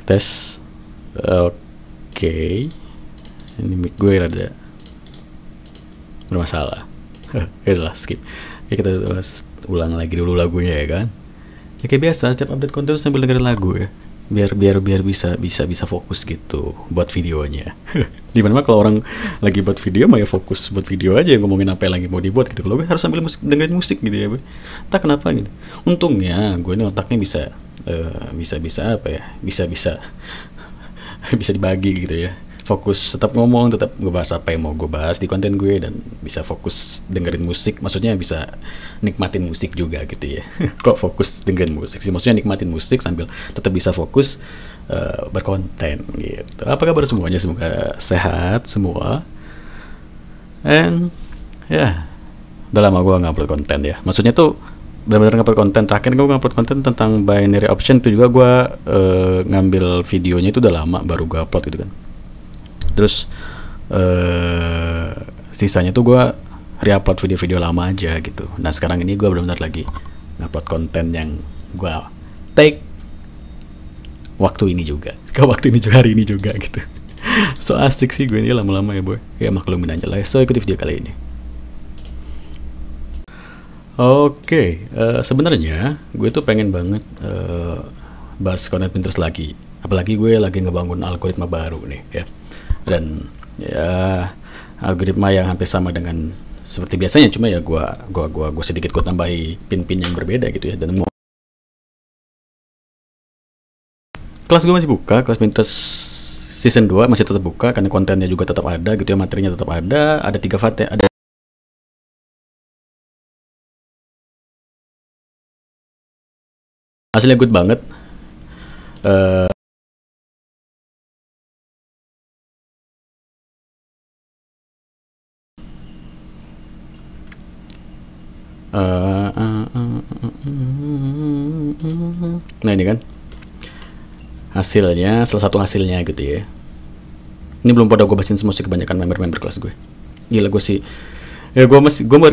tes. Oke. Ini mic gue rada bermasalah. Udah skip. Ya kita ulang lagi dulu lagunya ya kan. Ya kayak biasa setiap update konten sambil dengerin lagu ya. Biar bisa fokus gitu buat videonya. Dimana kalau orang lagi buat video mah ya fokus buat video aja, ngomongin apa yang lagi mau dibuat gitu. Kalau gue harus sambil dengerin musik gitu ya, tak kenapa gitu. Untungnya gue ini otaknya bisa apa ya, bisa dibagi gitu ya. Fokus tetap ngomong, tetap ngebahas apa yang mau gue bahas di konten gue, dan bisa fokus dengerin musik, maksudnya bisa nikmatin musik juga gitu ya. Kok fokus dengerin musik sih, maksudnya nikmatin musik sambil tetap bisa fokus berkonten gitu. Apa kabar semuanya? Semoga sehat semua. And ya, udah lama gue nge-upload konten ya, maksudnya tuh benar-benar nge-upload konten. Terakhir gue nge-upload konten tentang binary option itu juga gue ngambil videonya itu udah lama baru gue upload gitu kan. Terus sisanya tuh gue re-upload video-video lama aja gitu. Nah sekarang ini gue benar-benar lagi ngupload konten yang gue take waktu ini juga, hari ini juga gitu. So asik sih gue ini lama-lama ya boy. Ya maklumin aja lah. So ikuti video kali ini. Oke, sebenarnya gue tuh pengen banget bahas konten Pinterest lagi. Apalagi gue lagi ngebangun algoritma baru nih ya. Dan ya algoritma yang hampir sama dengan seperti biasanya, cuma ya gua sedikit tambahi pin-pin yang berbeda gitu ya. Dan kelas gue masih buka, kelas Pinterest season 2 masih tetap buka karena kontennya juga tetap ada gitu ya, materinya tetap ada 3 VT, ada hasilnya good banget. Nah ini kan hasilnya, salah satu hasilnya gitu ya. Ini belum pada gue bahasin semua sih, kebanyakan member kelas gue. Gila gue sih, ya gue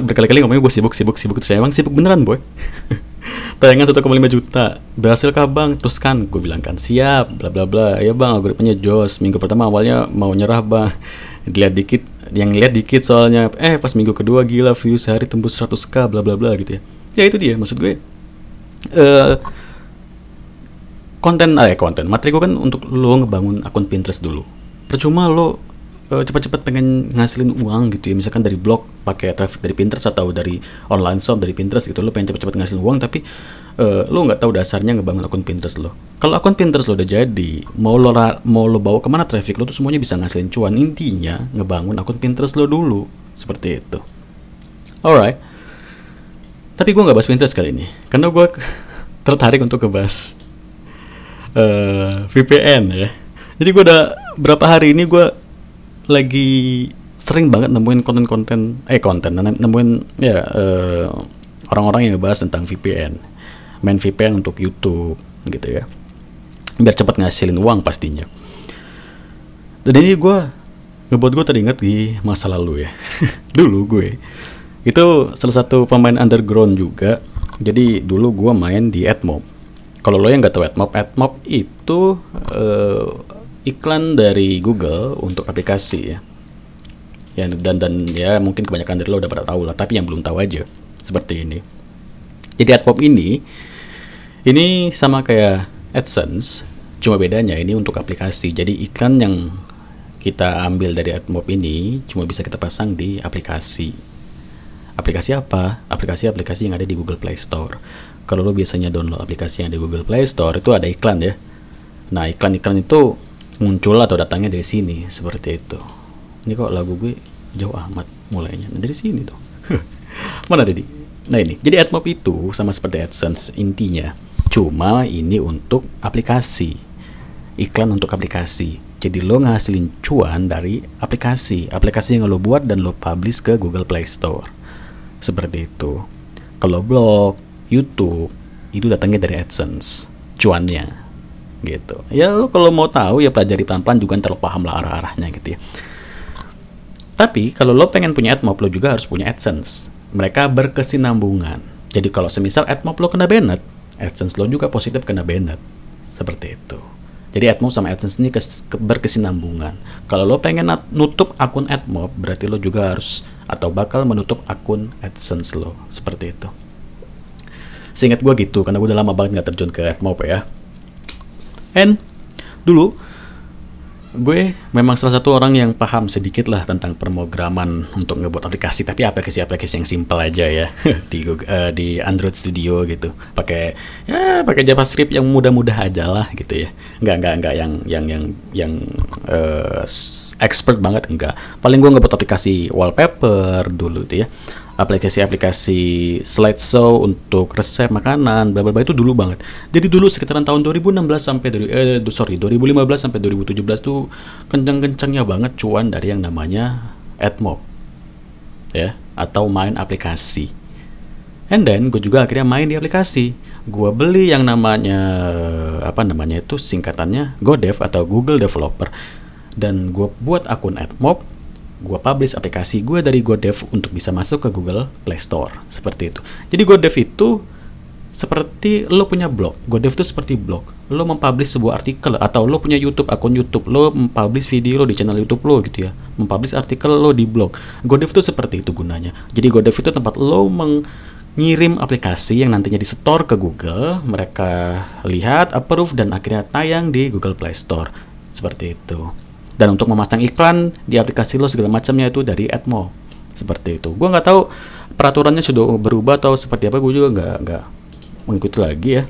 berkali-kali ngomongnya gue sibuk terus emang sibuk beneran boy. Tayangan 1,5 juta, berhasil kah bang? Terus kan gue bilang kan siap, bla bla bla. Ya bang, algoritmanya jos. Minggu pertama awalnya mau nyerah bang, dilihat dikit, yang lihat dikit soalnya. Pas minggu kedua gila, views sehari tembus 100k, bla bla bla gitu ya. Ya itu dia maksud gue. Konten materi gue kan untuk lo ngebangun akun Pinterest dulu. Percuma lo cepat-cepat pengen ngasilin uang gitu ya, misalkan dari blog pakai traffic dari Pinterest atau dari online shop dari Pinterest gitu, lo pengen cepat-cepat ngasilin uang tapi lo nggak tahu dasarnya ngebangun akun Pinterest lo. Kalau akun Pinterest lo udah jadi, mau lo bawa kemana traffic lo tuh semuanya bisa ngasilin cuan. Intinya ngebangun akun Pinterest lo dulu, seperti itu. Alright, tapi gue nggak bahas Pinterest kali ini karena gue tertarik untuk ngebahas VPN ya. Jadi gue udah berapa hari ini gue lagi sering banget nemuin nemuin ya orang-orang yang ngebahas tentang VPN, main VPN untuk YouTube gitu ya, biar cepat ngasilin uang pastinya. Dan ini ngebuat gue teringat di masa lalu ya. Dulu gue itu salah satu pemain underground juga. Jadi dulu gue main di AdMob. Kalau lo yang nggak tahu AdMob itu iklan dari Google untuk aplikasi ya. Dan ya mungkin kebanyakan dari lo udah pada tahu lah, tapi yang belum tahu aja seperti ini. Jadi AdMob ini sama kayak AdSense, cuma bedanya ini untuk aplikasi. Jadi iklan yang kita ambil dari AdMob ini cuma bisa kita pasang di aplikasi. Aplikasi apa? Aplikasi yang ada di Google Play Store. Kalau lo biasanya download aplikasi yang di Google Play Store itu ada iklan ya. Nah iklan-iklan itu muncul atau datangnya dari sini, seperti itu. Ini kok lagu gue jauh amat mulainya, dari sini tuh. Mana tadi? Nah ini, jadi AdMob itu sama seperti AdSense intinya, cuma ini untuk aplikasi, iklan untuk aplikasi. Jadi lo ngasilin cuan dari aplikasi yang lo buat dan lo publish ke Google Play Store, seperti itu. Kalau blog, YouTube itu datangnya dari AdSense, cuannya gitu. Ya lo kalau mau tahu ya pelajari pelan-pelan juga ntar lo paham lah arah-arahnya gitu ya. Tapi kalau lo pengen punya AdMob, lo juga harus punya AdSense. Mereka berkesinambungan. Jadi kalau semisal AdMob lo kena banned, AdSense lo juga positif kena banned. Seperti itu. Jadi AdMob sama AdSense ini berkesinambungan. Kalau lo pengen nutup akun AdMob, berarti lo juga harus atau bakal menutup akun AdSense lo. Seperti itu. Seingat gue gitu, karena gue udah lama banget nggak terjun ke AdMob ya. And dulu gue memang salah satu orang yang paham sedikit lah tentang pemrograman untuk ngebuat aplikasi, tapi aplikasi-aplikasi yang simple aja ya di Android Studio gitu, pakai JavaScript yang mudah-mudah aja lah gitu ya, nggak yang expert banget, enggak. Paling gue ngebuat aplikasi wallpaper dulu tuh ya, aplikasi-aplikasi slideshow untuk resep makanan, bla bla bla, itu dulu banget. Jadi dulu sekitaran tahun 2016 sampai 2015 sampai 2017 tuh kenceng-kencengnya banget cuan dari yang namanya AdMob. Ya, atau main aplikasi. And then gue juga akhirnya main di aplikasi. Gue beli yang namanya itu singkatannya GoDev atau Google Developer. Dan gue buat akun AdMob. Gue publish aplikasi gue dari GoDev untuk bisa masuk ke Google Play Store. Seperti itu. Jadi GoDev itu seperti lo punya blog. GoDev itu seperti blog. Lo mempublish sebuah artikel, atau lo punya YouTube, akun YouTube. Lo mempublish video lo di channel YouTube lo gitu ya. Mempublish artikel lo di blog. GoDev itu seperti itu gunanya. Jadi GoDev itu tempat lo mengirim aplikasi yang nantinya di-store ke Google. Mereka lihat, approve, dan akhirnya tayang di Google Play Store. Seperti itu. Dan untuk memasang iklan di aplikasi lo segala macamnya itu dari AdMob. Seperti itu. Gue nggak tahu peraturannya sudah berubah atau seperti apa. Gue juga nggak mengikuti lagi ya.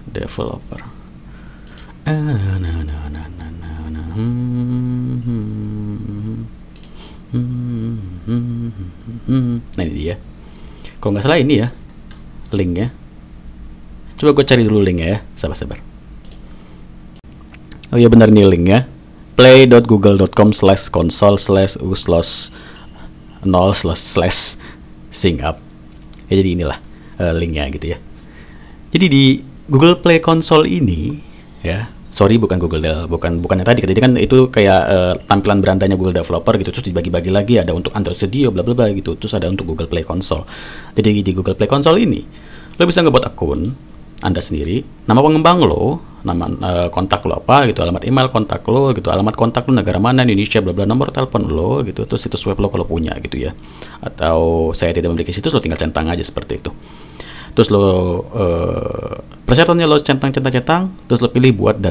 Developer. Nah ini dia. Kalau nggak salah ini ya linknya. Coba gue cari dulu linknya ya, sabar-sabar. Oh iya benar nih linknya, play.google.com/console/0/sing-up. Ya jadi inilah linknya gitu ya. Jadi di Google Play Console ini ya, sorry bukan yang tadi kan itu kayak tampilan berandanya Google Developer gitu, terus dibagi-bagi lagi, ada untuk Android Studio bla bla bla gitu, terus ada untuk Google Play Console. Jadi di Google Play Console ini lo bisa ngebuat akun Anda sendiri, nama pengembang lo, nama kontak lo apa gitu, alamat email kontak lo gitu, alamat kontak lo negara mana, Indonesia, bla bla, nomor telepon lo gitu, terus situs web lo kalau punya gitu ya. Atau saya tidak memiliki situs, lo tinggal centang aja seperti itu. Terus lo persyaratannya lo centang, terus lo pilih buat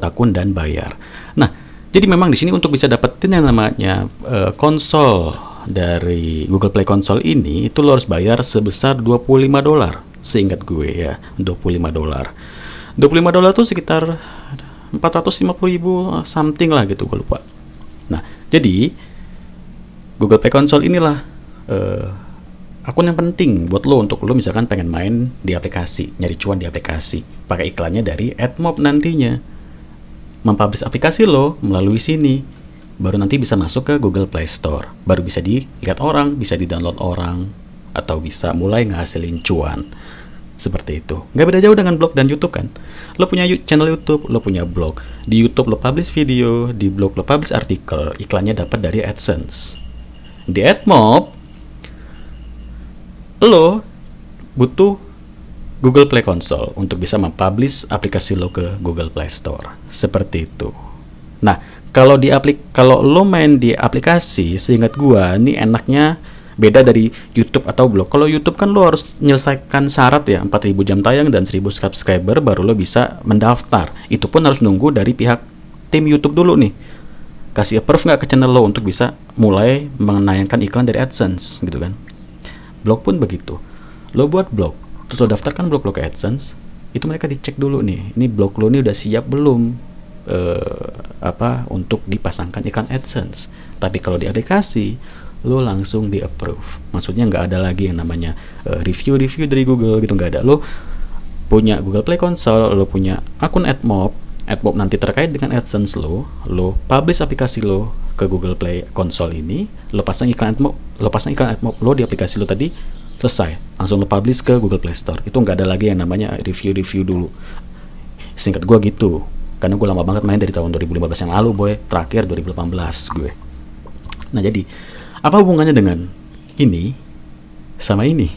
akun dan bayar. Nah, jadi memang di sini untuk bisa dapetin yang namanya konsol dari Google Play Console ini, itu lo harus bayar sebesar $25. Seingat gue ya, $25. $25 tuh sekitar 450.000 something lah gitu, gue lupa. Nah, jadi Google Play Console inilah akun yang penting buat lo untuk lo misalkan pengen main di aplikasi, nyari cuan di aplikasi, pakai iklannya dari AdMob nantinya. Mempublish aplikasi lo melalui sini, baru nanti bisa masuk ke Google Play Store, baru bisa dilihat orang, bisa di-download orang, atau bisa mulai ngehasilin cuan. Seperti itu. Nggak beda jauh dengan blog dan YouTube kan. Lo punya channel YouTube, lo punya blog. Di YouTube lo publish video, di blog lo publish artikel, iklannya dapat dari AdSense. Di AdMob, lo butuh Google Play Console untuk bisa mempublish aplikasi lo ke Google Play Store. Seperti itu. Nah, kalau lo main di aplikasi, seingat gua, ini enaknya beda dari YouTube atau blog. Kalau YouTube kan lo harus menyelesaikan syarat ya, 4.000 jam tayang dan 1.000 subscriber baru lo bisa mendaftar. Itu pun harus nunggu dari pihak tim YouTube dulu nih, kasih approve nggak ke channel lo untuk bisa mulai menayangkan iklan dari AdSense gitu kan. Blog pun begitu. Lo buat blog, terus lo daftarkan blog lo ke AdSense, itu mereka dicek dulu nih, ini blog lo nih udah siap belum untuk dipasangkan iklan AdSense. Tapi kalau di aplikasi lo langsung di approve, maksudnya nggak ada lagi yang namanya review dari Google gitu, nggak ada. Lo punya Google Play Console, lo punya akun AdMob nanti terkait dengan AdSense lo publish aplikasi lo ke Google Play Console ini, lo pasang iklan AdMob lo di aplikasi lo tadi, selesai, langsung lo publish ke Google Play Store. Itu nggak ada lagi yang namanya review dulu. Singkat gue gitu, karena gue lama banget main dari tahun 2015 yang lalu boy, terakhir 2018 gue. Nah jadi apa hubungannya dengan ini sama ini?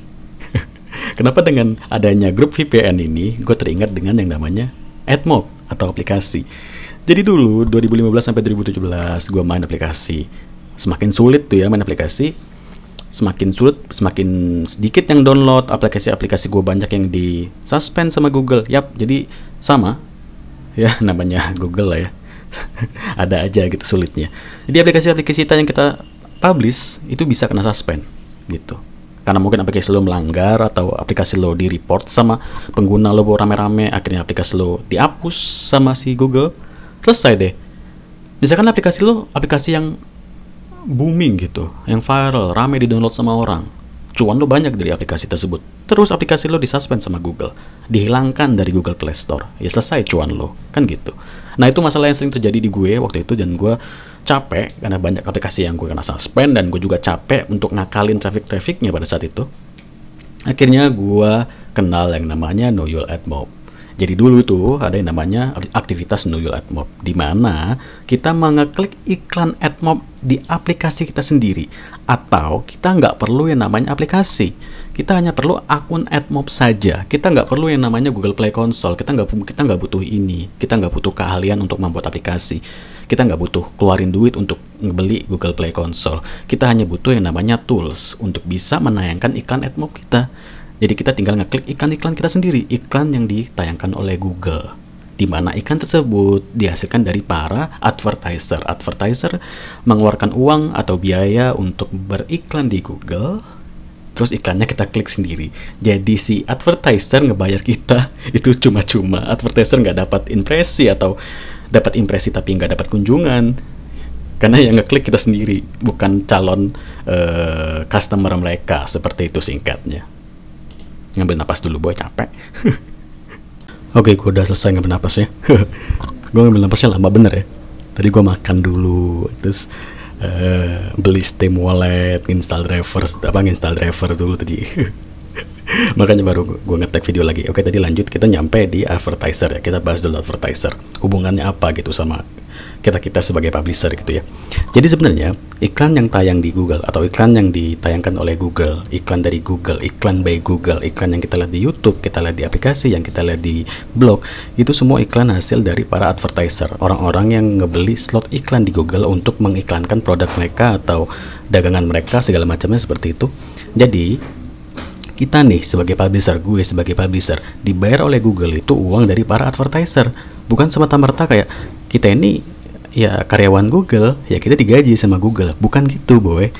Kenapa dengan adanya grup VPN ini, gue teringat dengan yang namanya AdMob atau aplikasi. Jadi dulu 2015 sampai 2017 gue main aplikasi. Semakin sulit tuh ya main aplikasi. Semakin sulit, semakin sedikit yang download. Aplikasi-aplikasi gue banyak yang di suspend sama Google. Yap, jadi sama. Ya namanya Google lah ya. Ada aja gitu sulitnya. Jadi aplikasi-aplikasi yang kita publish itu bisa kena suspend gitu. Karena mungkin aplikasi lo melanggar atau aplikasi lo di report sama pengguna lo rame-rame, akhirnya aplikasi lo dihapus sama si Google. Selesai deh. Misalkan aplikasi lo aplikasi yang booming gitu, yang viral, rame di download sama orang, cuan lo banyak dari aplikasi tersebut. Terus aplikasi lo disuspend sama Google, dihilangkan dari Google Play Store, ya selesai cuan lo, kan gitu. Nah itu masalah yang sering terjadi di gue waktu itu, dan gue capek karena banyak aplikasi yang gue kena suspend, dan gue juga capek untuk ngakalin traffic-trafficnya pada saat itu. Akhirnya gue kenal yang namanya Know Your AdMob. Jadi dulu tuh ada yang namanya aktivitas Know Your AdMob, di mana kita mengeklik iklan AdMob di aplikasi kita sendiri, atau kita nggak perlu yang namanya aplikasi. Kita hanya perlu akun AdMob saja. Kita nggak perlu yang namanya Google Play Console. Kita nggak butuh ini. Kita nggak butuh keahlian untuk membuat aplikasi. Kita nggak butuh keluarin duit untuk ngebeli Google Play Console. Kita hanya butuh yang namanya tools untuk bisa menayangkan iklan AdMob kita. Jadi kita tinggal ngeklik iklan-iklan kita sendiri, iklan yang ditayangkan oleh Google, di mana iklan tersebut dihasilkan dari para advertiser. Advertiser mengeluarkan uang atau biaya untuk beriklan di Google, terus iklannya kita klik sendiri. Jadi si advertiser ngebayar kita itu cuma-cuma. Advertiser nggak dapat impresi, atau dapat impresi tapi nggak dapat kunjungan, karena yang ngeklik kita sendiri, bukan calon customer mereka. Seperti itu singkatnya. Ngambil napas dulu boy, capek. Oke, gue udah selesai ngambil napas ya. Gue ngambil napasnya lama bener ya. Tadi gue makan dulu, terus beli Steam Wallet, install driver dulu tadi. Makanya baru gue ngetek video lagi. Oke, tadi lanjut, kita nyampe di advertiser ya. Kita bahas dulu advertiser, hubungannya apa gitu sama kita sebagai publisher gitu ya. Jadi sebenarnya iklan yang tayang di Google, atau iklan yang ditayangkan oleh Google, iklan dari Google, iklan by Google, iklan yang kita lihat di YouTube, kita lihat di aplikasi, yang kita lihat di blog, itu semua iklan hasil dari para advertiser, orang-orang yang ngebeli slot iklan di Google untuk mengiklankan produk mereka atau dagangan mereka, segala macamnya seperti itu. Jadi kita nih sebagai publisher, gue sebagai publisher, dibayar oleh Google itu uang dari para advertiser. Bukan semata-merta kayak kita ini ya karyawan Google, ya kita digaji sama Google. Bukan gitu boy.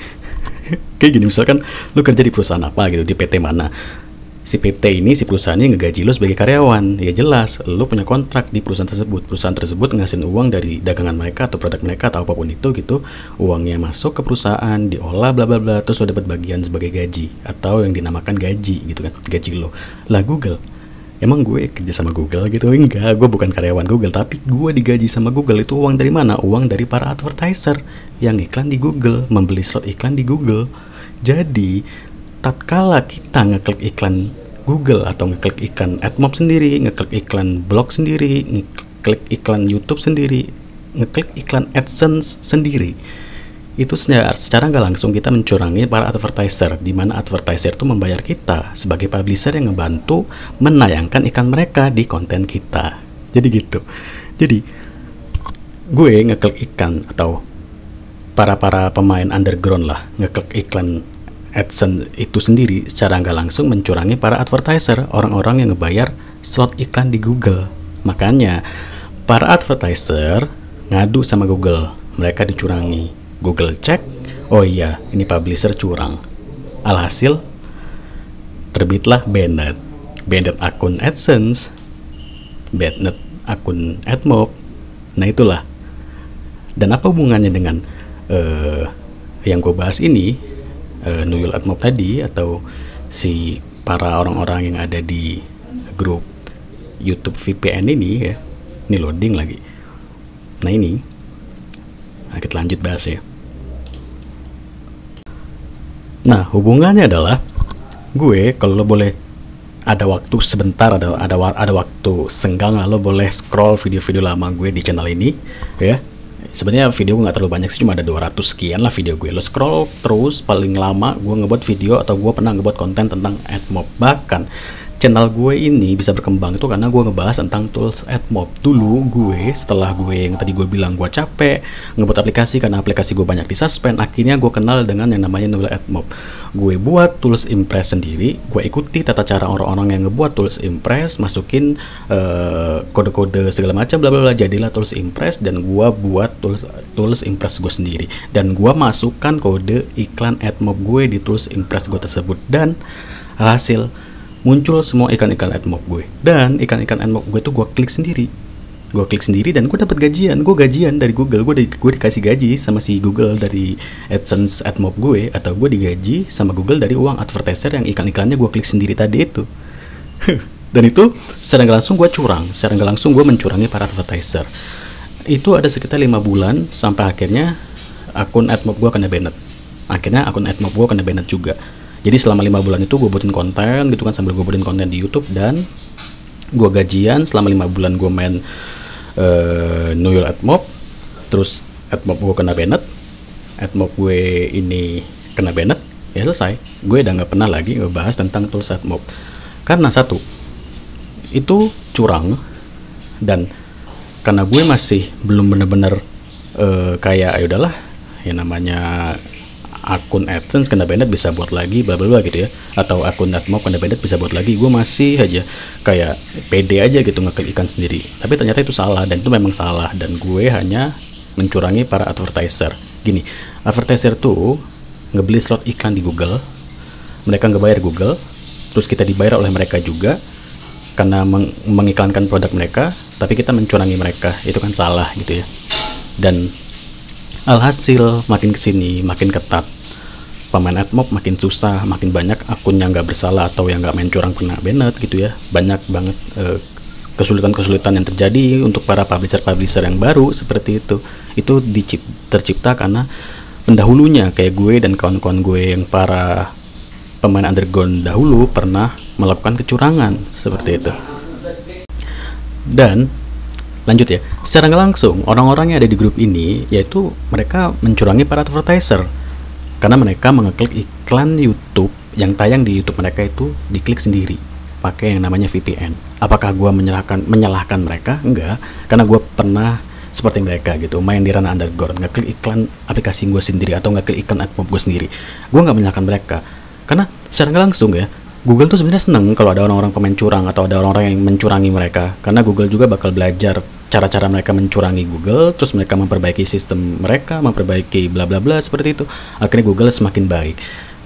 Kayak gini, misalkan lu kerja di perusahaan apa gitu, di PT mana, si PT ini, si perusahaannya ngegaji lu sebagai karyawan. Ya jelas lu punya kontrak di perusahaan tersebut ngasihin uang dari dagangan mereka atau produk mereka atau apapun itu gitu. Uangnya masuk ke perusahaan, diolah bla bla bla, terus lu dapat bagian sebagai gaji, atau yang dinamakan gaji gitu kan, gaji lo. Lah Google, emang gue kerja sama Google gitu? Enggak, gue bukan karyawan Google, tapi gue digaji sama Google. Itu uang dari mana? Uang dari para advertiser yang iklan di Google, membeli slot iklan di Google. Jadi tatkala kita ngeklik iklan Google atau ngeklik iklan AdMob sendiri, ngeklik iklan blog sendiri, ngeklik iklan YouTube sendiri, ngeklik iklan AdSense sendiri, itu secara nggak langsung kita mencurangi para advertiser, di mana advertiser itu membayar kita sebagai publisher yang ngebantu menayangkan iklan mereka di konten kita. Jadi gitu. Jadi gue ngeklik iklan, atau para pemain underground lah ngeklik iklan AdSense itu sendiri secara nggak langsung mencurangi para advertiser, orang-orang yang ngebayar slot iklan di Google. Makanya para advertiser ngadu sama Google, mereka dicurangi. Google cek, oh iya ini publisher curang. Alhasil terbitlah banned akun AdSense, banned akun AdMob. Nah itulah. Dan apa hubungannya dengan yang gue bahas ini, Know Your AdMob tadi, atau si para orang-orang yang ada di grup YouTube VPN ini ya. Ini loading lagi. Nah ini, nah, kita lanjut bahas ya. Nah hubungannya adalah, gue kalau lo boleh ada waktu sebentar, ada waktu senggang, lo boleh scroll video-video lama gue di channel ini ya. Sebenarnya video gue nggak terlalu banyak sih, cuma ada 200 sekian lah video gue. Lo scroll terus, paling lama gue ngebuat video atau gue pernah ngebuat konten tentang AdMob. Bahkan channel gue ini bisa berkembang itu karena gue ngebahas tentang tools AdMob. Dulu gue, setelah gue yang tadi gue bilang gue capek ngebuat aplikasi karena aplikasi gue banyak disuspend, akhirnya gue kenal dengan yang namanya Nul AdMob. Gue buat tools Impress sendiri, gue ikuti tata cara orang-orang yang ngebuat tools Impress, masukin kode-kode segala macam bla bla bla, jadilah tools Impress, dan gue buat tools Impress gue sendiri, dan gue masukkan kode iklan AdMob gue di tools Impress gue tersebut, dan alhasil muncul semua iklan-iklan AdMob gue. Dan iklan-iklan AdMob gue tuh gue klik sendiri dan gue dapat gajian. Gue gajian dari Google, gue dikasih gaji sama si Google dari AdSense AdMob gue, atau gue digaji sama Google dari uang advertiser yang iklan-iklannya gue klik sendiri tadi itu. Dan itu secara nggak langsung gue curang, secara nggak langsung gue mencurangi para advertiser. Itu ada sekitar 5 bulan sampai akhirnya akun AdMob gue kena banned. Akhirnya akun AdMob gue kena banned juga. Jadi selama 5 bulan itu gue buatin konten gitu kan, sambil gue buatin konten di YouTube, dan gue gajian selama 5 bulan gue main Nuyul AdMob. Terus AdMob gue kena banned, AdMob gue ini kena banned, ya selesai. Gue udah nggak pernah lagi ngebahas tentang tools AdMob karena satu, itu curang, dan karena gue masih belum bener-bener kayak ya udahlah, ya namanya akun AdSense kena banned bisa buat lagi bla bla bla gitu ya, atau akun AdMob kena banned bisa buat lagi. Gue masih aja kayak pede aja gitu ngeklik ikan sendiri, tapi ternyata itu salah, dan itu memang salah, dan gue hanya mencurangi para advertiser. Gini, advertiser tuh ngebeli slot iklan di Google, mereka ngebayar Google, terus kita dibayar oleh mereka juga karena mengiklankan produk mereka, tapi kita mencurangi mereka. Itu kan salah gitu ya. Dan alhasil makin kesini makin ketat, pemain AdMob makin susah, makin banyak akun yang nggak bersalah atau yang nggak main curang kena banned gitu ya. Banyak banget kesulitan-kesulitan yang terjadi untuk para publisher yang baru seperti itu. Itu tercipta karena pendahulunya kayak gue dan kawan-kawan gue yang para pemain underground dahulu pernah melakukan kecurangan seperti itu. Dan lanjut ya, secara nggak langsung orang-orang yang ada di grup ini yaitu mereka mencurangi para advertiser karena mereka mengeklik iklan YouTube yang tayang di YouTube mereka itu diklik sendiri pakai yang namanya VPN. Apakah gue menyalahkan mereka? Enggak, karena gue pernah seperti mereka gitu, main di ranah underground, ngeklik iklan aplikasi gue sendiri atau ngeklik iklan AdMob gue sendiri. Gue nggak menyalahkan mereka karena secara nggak langsung ya, Google tuh sebenarnya seneng kalau ada orang-orang pemain curang atau ada orang-orang yang mencurangi mereka, karena Google juga bakal belajar cara-cara mereka mencurangi Google, terus mereka memperbaiki sistem mereka, memperbaiki bla bla bla seperti itu. Akhirnya Google semakin baik.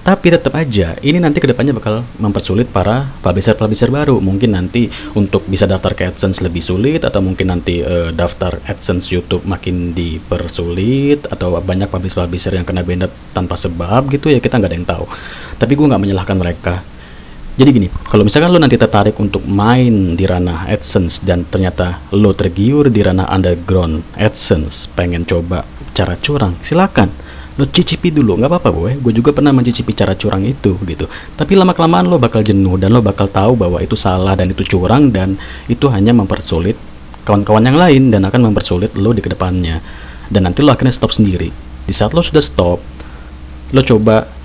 Tapi tetap aja, ini nanti kedepannya bakal mempersulit para publisher baru. Mungkin nanti untuk bisa daftar ke AdSense lebih sulit, atau mungkin nanti daftar AdSense YouTube makin dipersulit, atau banyak publisher yang kena banned tanpa sebab gitu ya, kita nggak ada yang tahu. Tapi gue nggak menyalahkan mereka. Jadi gini, kalau misalkan lo nanti tertarik untuk main di ranah AdSense dan ternyata lo tergiur di ranah underground AdSense, pengen coba cara curang, silakan. Lo cicipi dulu, nggak apa-apa boy. Gue juga pernah mencicipi cara curang itu gitu. Tapi lama-kelamaan lo bakal jenuh dan lo bakal tahu bahwa itu salah dan itu curang, dan itu hanya mempersulit kawan-kawan yang lain dan akan mempersulit lo di kedepannya. Dan nanti lo akhirnya stop sendiri. Di saat lo sudah stop, lo coba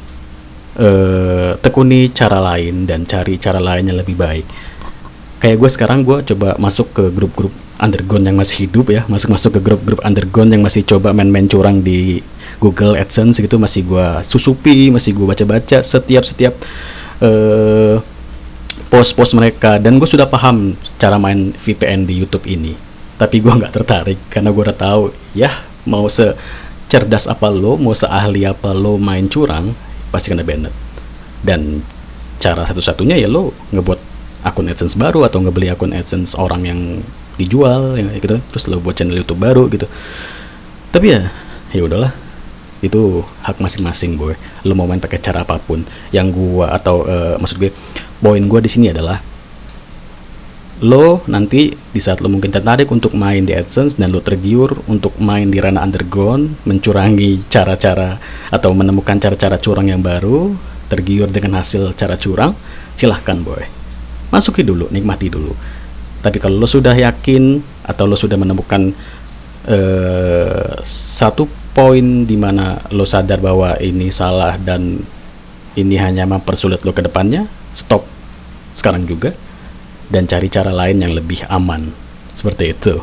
tekuni cara lain dan cari cara lain yang lebih baik. Kayak gue sekarang, gue coba masuk ke grup-grup underground yang masih hidup ya, masuk ke grup-grup underground yang masih coba main-main curang di Google AdSense gitu, masih gue susupi, masih gue baca-baca setiap post-post mereka, dan gue sudah paham cara main VPN di YouTube ini. Tapi gue nggak tertarik karena gue udah tahu ya, mau secerdas apa lo, mau seahli apa lo main curang, pasti kena banned. Dan cara satu-satunya ya lo ngebuat akun AdSense baru atau ngebeli akun AdSense orang yang dijual ya gitu, terus lo buat channel YouTube baru gitu. Tapi ya udahlah, itu hak masing-masing boy. Lo mau main pakai cara apapun. Yang gua atau maksud gue, poin gua di sini adalah lo nanti di saat lo mungkin tertarik untuk main di AdSense dan lo tergiur untuk main di ranah underground, mencurangi cara-cara atau menemukan cara-cara curang yang baru, tergiur dengan hasil cara curang, silahkan boy, masuki dulu, nikmati dulu. Tapi kalau lo sudah yakin atau lo sudah menemukan satu poin di mana lo sadar bahwa ini salah dan ini hanya mempersulit lo ke depannya, stop sekarang juga dan cari cara lain yang lebih aman, seperti itu.